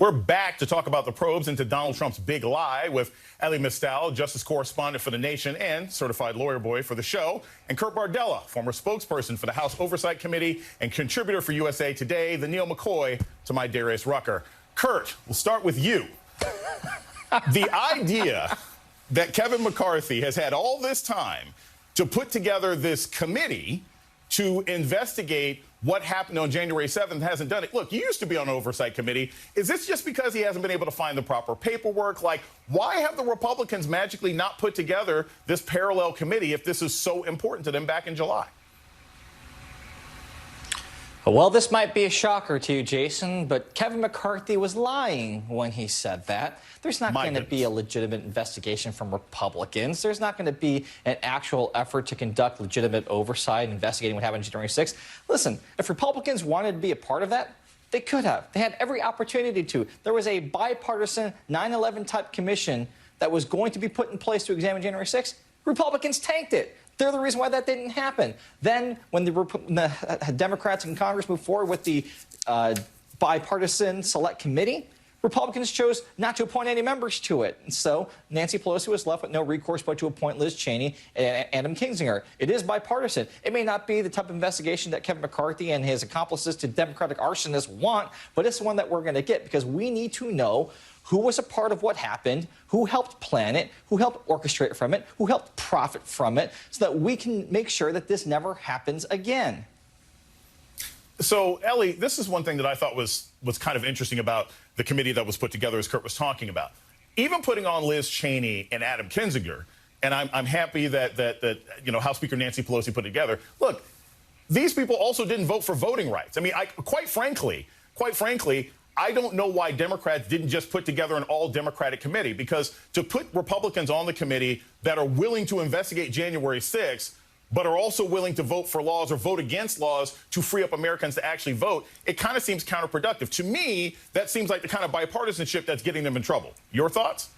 We're back to talk about the probes into Donald Trump's big lie with Elie Mystal, justice correspondent for The Nation and certified lawyer boy for the show, and Kurt Bardella, former spokesperson for the House Oversight Committee and contributor for USA Today, the Neil McCoy to my Darius Rucker. Kurt, we'll start with you. The idea that Kevin McCarthy has had all this time to put together this committee to investigate what happened on January 7th hasn't done it. Look, you used to be on an oversight committee. Is this just because he hasn't been able to find the proper paperwork? Like, why have the Republicans magically not put together this parallel committee if this is so important to them back in July? Well, this might be a shocker to you, Jason, but Kevin McCarthy was lying when he said that. There's not going to be a legitimate investigation from Republicans. There's not going to be an actual effort to conduct legitimate oversight, investigating what happened on January 6th. Listen, if Republicans wanted to be a part of that, they could have. They had every opportunity to. There was a bipartisan 9/11 type commission that was going to be put in place to examine January 6th. Republicans tanked it. They're the reason why that didn't happen. Then, when the Democrats in Congress moved forward with the bipartisan select committee, Republicans chose not to appoint any members to it. And so Nancy Pelosi was left with no recourse but to appoint Liz Cheney and Adam Kinzinger. It is bipartisan. It may not be the type of investigation that Kevin McCarthy and his accomplices to Democratic arsonists want, but it's one that we're going to get because we need to know who was a part of what happened, who helped plan it, who helped orchestrate from it, who helped profit from it, so that we can make sure that this never happens again. So, Elie, this is one thing that I thought was kind of interesting about the committee that was put together, as Kurt was talking about. Even putting on Liz Cheney and Adam Kinzinger, and I'm happy that House Speaker Nancy Pelosi put it together. Look, these people also didn't vote for voting rights. I mean, quite frankly, I don't know why Democrats didn't just put together an all-Democratic committee, because to put Republicans on the committee that are willing to investigate January 6th, but are also willing to vote for laws or vote against laws to free up Americans to actually vote, it kind of seems counterproductive. To me, that seems like the kind of bipartisanship that's getting them in trouble. Your thoughts?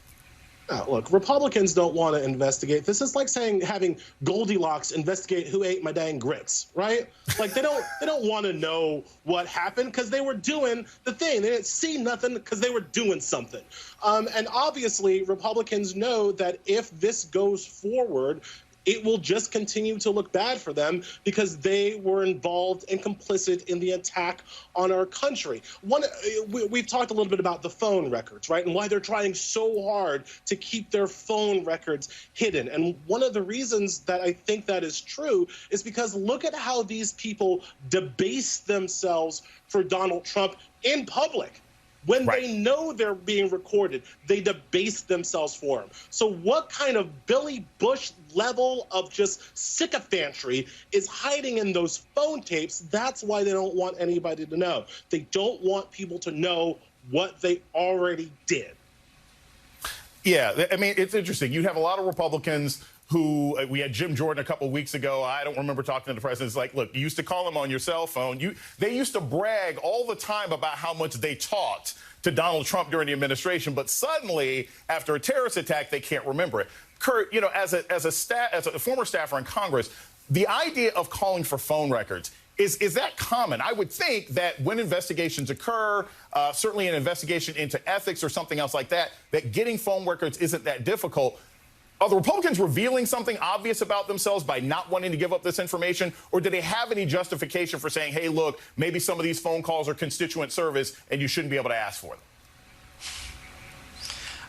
Look, Republicans don't want to investigate. This is like saying having Goldilocks investigate who ate my dang grits, right? Like they don't want to know what happened because they were doing the thing. They didn't see nothing because they were doing something. And obviously, Republicans know that if this goes forward, it will just continue to look bad for them because they were involved and complicit in the attack on our country. We've talked a little bit about the phone records, right, and why they're trying so hard to keep their phone records hidden. And one of the reasons that I think that is true is because look at how these people debase themselves for Donald Trump in public. When they know they're being recorded, they debase themselves for him. So what kind of Billy Bush level of just sycophantry is hiding in those phone tapes? That's why they don't want anybody to know. They don't want people to know what they already did. Yeah, I mean, it's interesting. You have a lot of Republicans who we had Jim Jordan a couple of weeks ago. I don't remember talking to the president. It's like, look, you used to call him on your cell phone. They used to brag all the time about how much they talked to Donald Trump during the administration. But suddenly, after a terrorist attack, they can't remember it. Kurt, as a former staffer in Congress, the idea of calling for phone records, is that common? I would think that when investigations occur, certainly an investigation into ethics or something else like that, that getting phone records isn't that difficult. Are the Republicans revealing something obvious about themselves by not wanting to give up this information? Or do they have any justification for saying, hey, look, maybe some of these phone calls are constituent service and you shouldn't be able to ask for them?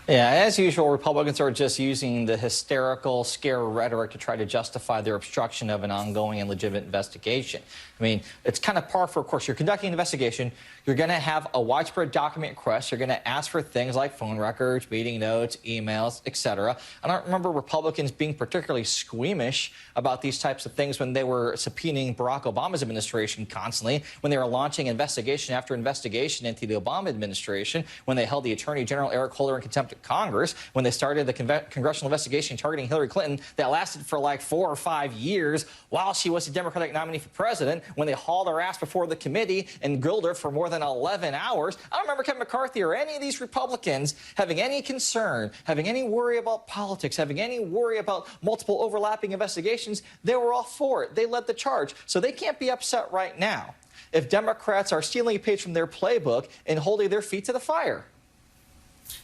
Yeah, as usual, Republicans are just using the hysterical, scare rhetoric to try to justify their obstruction of an ongoing and legitimate investigation. I mean, it's kind of par for, of course, you're conducting an investigation. You're going to have a widespread document request. You're going to ask for things like phone records, meeting notes, emails, etc. I don't remember Republicans being particularly squeamish about these types of things when they were subpoenaing Barack Obama's administration constantly, when they were launching investigation after investigation into the Obama administration, when they held the Attorney General Eric Holder in contempt of Congress, when they started the congressional investigation targeting Hillary Clinton that lasted for like 4 or 5 years while she was the Democratic nominee for president, when they hauled her ass before the committee and grilled her for more than 11 hours. I don't remember Kevin McCarthy or any of these Republicans having any concern, having any worry about politics, having any worry about multiple overlapping investigations. They were all for it. They led the charge. So they can't be upset right now. if Democrats are stealing a page from their playbook and holding their feet to the fire.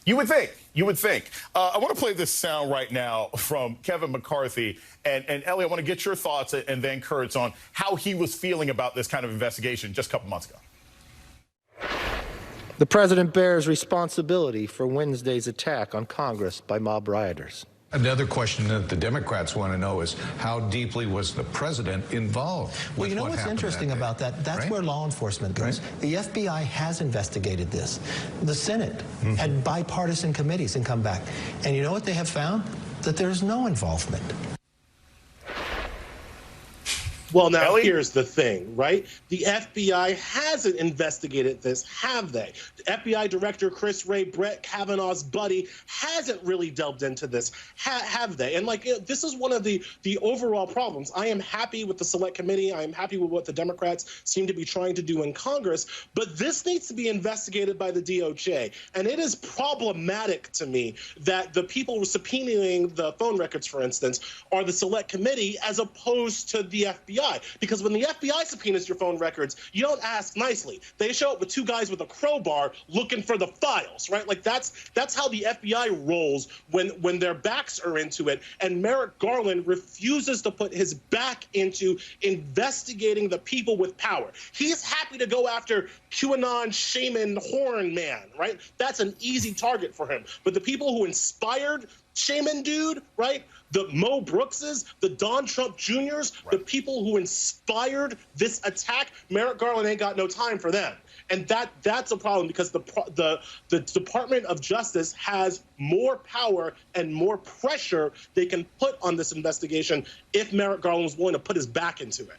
You would think. You would think. I want to play this sound right now from Kevin McCarthy. And Ellie, I want to get your thoughts and then Kurt's on how he was feeling about this kind of investigation just a couple months ago. The president bears responsibility for Wednesday's attack on Congress by mob rioters. Another question that the Democrats want to know is how deeply was the president involved? Well, you know what's interesting about that? That's where law enforcement goes. Right. The FBI has investigated this. The Senate had bipartisan committees and come back. And you know what they have found? That there's no involvement. Well, now, here's the thing, right? The FBI hasn't investigated this, have they? The FBI Director Chris Wray, Brett Kavanaugh's buddy, hasn't really delved into this, have they? And, like, this is one of the overall problems. I am happy with the Select Committee. I am happy with what the Democrats seem to be trying to do in Congress. But this needs to be investigated by the DOJ. And it is problematic to me that the people subpoenaing the phone records, for instance, are the Select Committee as opposed to the FBI. Because when the FBI subpoenas your phone records, you don't ask nicely. They show up with two guys with a crowbar looking for the files, right? Like that's how the FBI rolls when their backs are into it. And Merrick Garland refuses to put his back into investigating the people with power. He's happy to go after QAnon shaman horn man, right? That's an easy target for him. But the people who inspired shaman dude, right? The Mo Brookses, the Don Trump Jr.'s, the people who inspired this attack, Merrick Garland ain't got no time for them. And that's a problem because the Department of Justice has more power and more pressure they can put on this investigation if Merrick Garland was willing to put his back into it.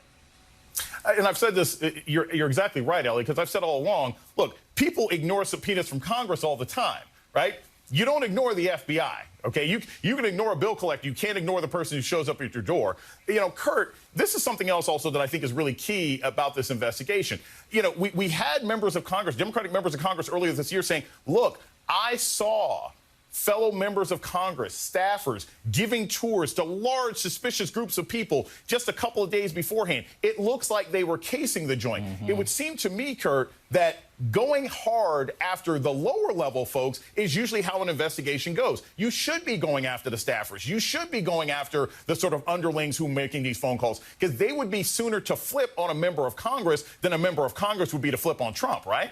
And I've said this, you're exactly right, Ellie, because I've said all along, look, people ignore subpoenas from Congress all the time, right? You don't ignore the FBI, okay? You can ignore a bill collector. You can't ignore the person who shows up at your door. You know, Kurt, this is something else also that I think is really key about this investigation. You know, we had members of Congress, Democratic members of Congress earlier this year saying, look, I saw fellow members of Congress, staffers, giving tours to large suspicious groups of people just a couple of days beforehand. It looks like they were casing the joint. It would seem to me, Kurt, that going hard after the lower level folks is usually how an investigation goes. You should be going after the staffers. You should be going after the sort of underlings who are making these phone calls, because they would be sooner to flip on a member of Congress than a member of Congress would be to flip on Trump, right?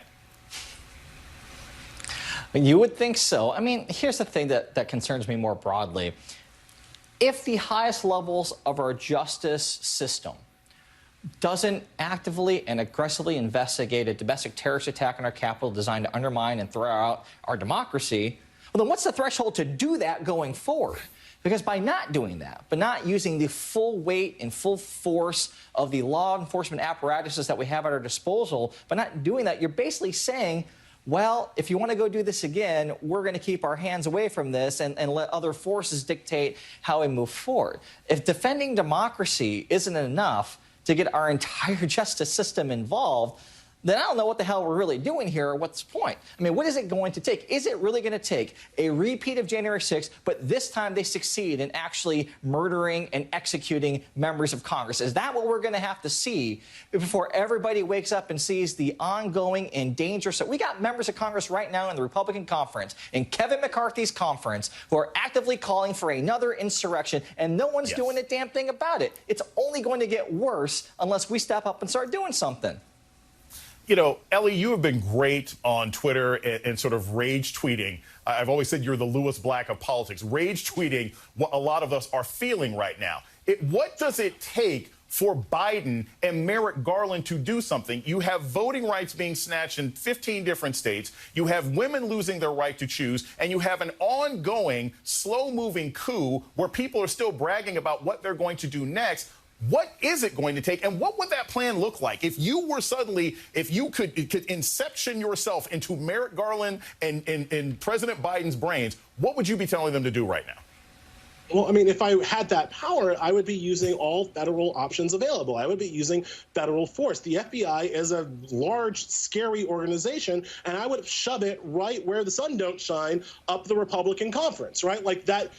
You would think so. I mean, here's the thing that concerns me more broadly. If the highest levels of our justice system doesn't actively and aggressively investigate a domestic terrorist attack on our capital designed to undermine and throw out our democracy, well, then what's the threshold to do that going forward? Because by not doing that, but not using the full weight and full force of the law enforcement apparatuses that we have at our disposal, by not doing that, you're basically saying, well, if you want to go do this again, we're going to keep our hands away from this and let other forces dictate how we move forward. If defending democracy isn't enough to get our entire justice system involved, then I don't know what the hell we're really doing here or what's the point. I mean, what is it going to take? Is it really going to take a repeat of January 6th, but this time they succeed in actually murdering and executing members of Congress? Is that what we're going to have to see before everybody wakes up and sees the ongoing and dangerous? So we got members of Congress right now in the Republican conference, in Kevin McCarthy's conference, who are actively calling for another insurrection, and no one's doing a damn thing about it. It's only going to get worse unless we step up and start doing something. You know, Ellie, you have been great on Twitter and sort of rage tweeting. I've always said you're the Lewis Black of politics. Rage tweeting what a lot of us are feeling right now. What does it take for Biden and Merrick Garland to do something? You have voting rights being snatched in 15 different states. You have women losing their right to choose. And you have an ongoing, slow-moving coup where people are still bragging about what they're going to do next. What is it going to take, and what would that plan look like if you were suddenly, if you could inception yourself into Merrick Garland and President Biden's brains? What would you be telling them to do right now? Well, I mean, if I had that power, I would be using all federal options available. I would be using federal force. The FBI is a large, scary organization, and I would shove it right where the sun don't shine up the Republican conference, right? Like that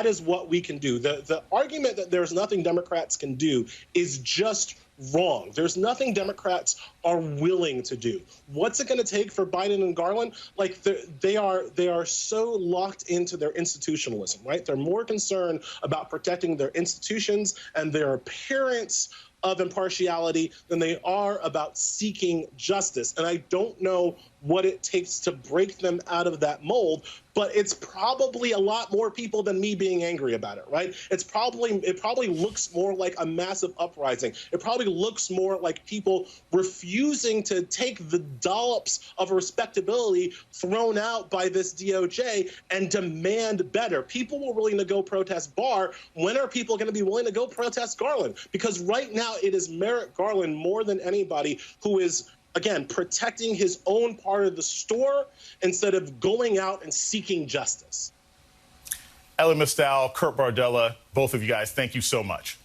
is what we can do. The argument that there's nothing Democrats can do is just wrong. There's nothing Democrats are willing to do. What's it going to take for Biden and Garland? Like they are so locked into their institutionalism, right? They're more concerned about protecting their institutions and their appearance of impartiality than they are about seeking justice. And I don't know what it takes to break them out of that mold, but it's probably a lot more people than me being angry about it, right? It probably looks more like a massive uprising. It probably looks more like people refusing to take the dollops of respectability thrown out by this DOJ and demand better. People were willing to go protest Barr. When are people going to be willing to go protest Garland? Because right now it is Merrick Garland more than anybody who is, again, protecting his own part of the store instead of going out and seeking justice. Elie Mystal, Kurt Bardella, both of you guys, thank you so much.